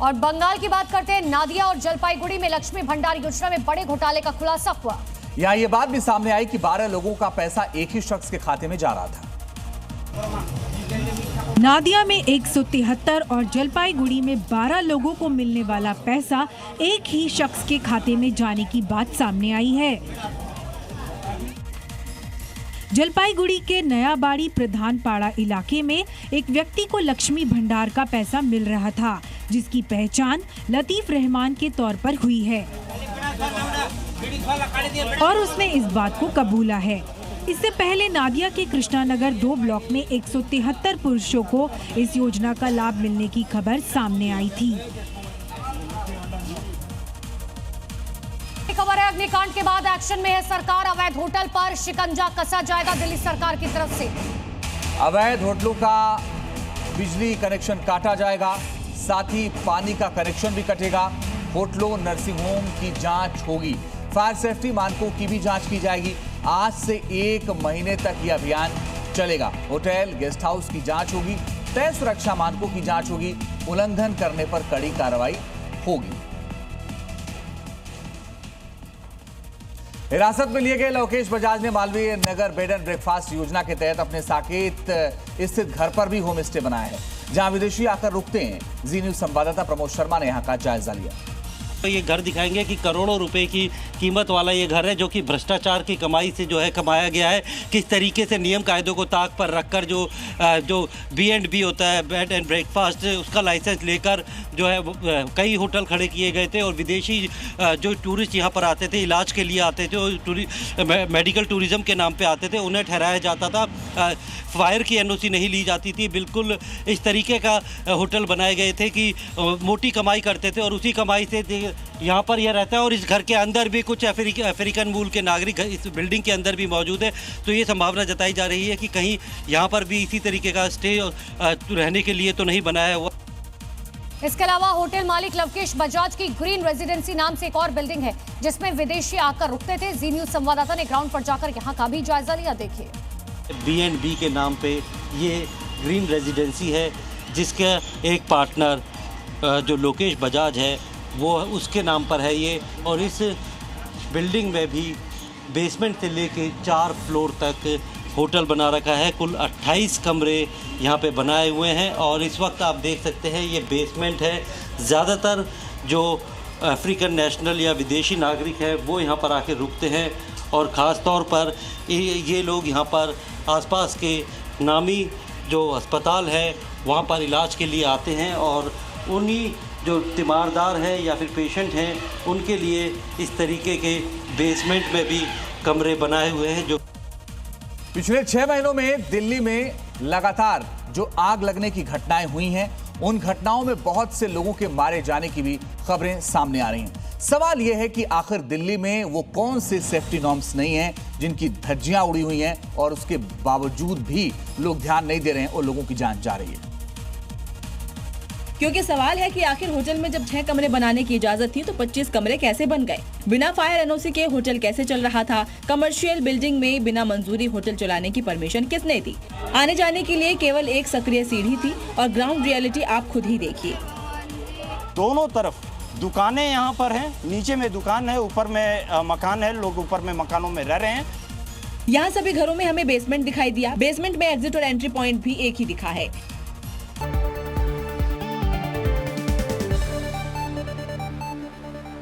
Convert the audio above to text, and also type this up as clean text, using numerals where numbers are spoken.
और बंगाल की बात करते हैं, नादिया और जलपाईगुड़ी में लक्ष्मी भंडार योजना में बड़े घोटाले का खुलासा हुआ। यहाँ ये बात भी सामने आई कि 12 लोगों का पैसा एक ही शख्स के खाते में जा रहा था। नादिया में 173 और जलपाईगुड़ी में 12 लोगों को मिलने वाला पैसा एक ही शख्स के खाते में जाने की बात सामने आई है। जलपाईगुड़ी के नयाबाड़ी प्रधानपाड़ा इलाके में एक व्यक्ति को लक्ष्मी भंडार का पैसा मिल रहा था, जिसकी पहचान लतीफ रहमान के तौर पर हुई है और उसने इस बात को कबूला है। इससे पहले नादिया के कृष्णानगर 2 ब्लॉक में 173 पुरुषों को इस योजना का लाभ मिलने की खबर सामने आई थी। खबर है, अग्निकांड के बाद एक्शन में है सरकार। अवैध होटल पर शिकंजा कसा जाएगा दिल्ली सरकार की तरफ से। अवैध होटलों का बिजली कनेक्शन काटा जाएगा, साथ ही पानी का कनेक्शन भी कटेगा। होटलों, नर्सिंग होम की जांच होगी, फायर सेफ्टी मानकों की भी जांच की जाएगी। आज से 1 महीने तक यह अभियान चलेगा। होटल, गेस्ट हाउस की जांच होगी, तय सुरक्षा मानकों की जांच होगी। उल्लंघन करने पर कड़ी कार्रवाई होगी। हिरासत में लिए गए लोकेश बजाज ने Malviya Nagar bed and breakfast योजना के तहत अपने साकेत स्थित घर पर भी होम स्टे बनाया है, जहां विदेशी आकर रुकते हैं। जी न्यूज संवाददाता प्रमोद शर्मा ने यहां का जायजा लिया। तो ये घर दिखाएंगे कि करोड़ों रुपए की कीमत वाला ये घर है, जो कि भ्रष्टाचार की कमाई से जो है कमाया गया है। किस तरीके से नियम कायदों को ताक पर रखकर जो B&B होता है, बेड एंड ब्रेकफास्ट, उसका लाइसेंस लेकर जो है कई होटल खड़े किए गए थे और विदेशी जो टूरिस्ट यहाँ पर आते थे, इलाज के लिए आते थे और मेडिकल टूरिज्म के नाम पर आते थे, उन्हें ठहराया जाता था। फायर की NOC नहीं ली जाती थी। बिल्कुल इस तरीके का होटल बनाए गए थे कि मोटी कमाई करते थे और उसी कमाई से यहाँ पर यह रहता है। और इस घर के अंदर भी कुछ अफ्रीकन मूल के नागरिक इस बिल्डिंग के अंदर भी मौजूद है। तो ये संभावना जताई जा रही है कि कहीं यहाँ पर भी इसी तरीके का स्टे रहने के लिए तो नहीं बनाया हुआ। इसके अलावा होटल मालिक लवकेश बजाज की ग्रीन रेजिडेंसी नाम से एक और बिल्डिंग है, जिसमें विदेशी आकर रुकते थे। जी न्यूज संवाददाता ने ग्राउंड पर जाकर यहाँ का भी जायजा लिया। देखिए, B&B के नाम पे ये ग्रीन रेजिडेंसी है, जिसका एक पार्टनर जो लोकेश बजाज है वो उसके नाम पर है ये। और इस बिल्डिंग में भी बेसमेंट से लेके 4 फ्लोर तक होटल बना रखा है। कुल 28 कमरे यहाँ पे बनाए हुए हैं और इस वक्त आप देख सकते हैं ये बेसमेंट है। ज़्यादातर जो अफ्रीकन नेशनल या विदेशी नागरिक है वो यहाँ पर आके रुकते हैं और ख़ास तौर पर ये लोग यहाँ पर आसपास के नामी जो अस्पताल है वहाँ पर इलाज के लिए आते हैं और उन्हीं जो तीमारदार हैं या फिर पेशेंट हैं उनके लिए इस तरीके के बेसमेंट में भी कमरे बनाए हुए हैं। जो पिछले 6 महीनों में दिल्ली में लगातार जो आग लगने की घटनाएं हुई हैं, उन घटनाओं में बहुत से लोगों के मारे जाने की भी खबरें सामने आ रही हैं। सवाल यह है कि आखिर दिल्ली में वो कौन से सेफ्टी नॉर्म्स नहीं हैं जिनकी धज्जियां उड़ी हुई हैं और उसके बावजूद भी लोग ध्यान नहीं दे रहे हैं और लोगों की जान जा रही है। क्योंकि सवाल है कि आखिर होटल में जब 6 कमरे बनाने की इजाजत थी तो 25 कमरे कैसे बन गए? बिना फायर NOC के होटल कैसे चल रहा था? कमर्शियल बिल्डिंग में बिना मंजूरी होटल चलाने की परमिशन किसने दी? आने जाने के लिए केवल एक सक्रिय सीढ़ी थी और ग्राउंड रियलिटी आप खुद ही देखिए। दोनों तरफ दुकानें यहाँ पर हैं, नीचे में दुकान है, ऊपर में मकान है, लोग ऊपर में मकानों में रह रहे हैं। यहाँ सभी घरों में हमें बेसमेंट दिखाई दिया। बेसमेंट में एग्जिट और एंट्री पॉइंट भी एक ही दिखा है।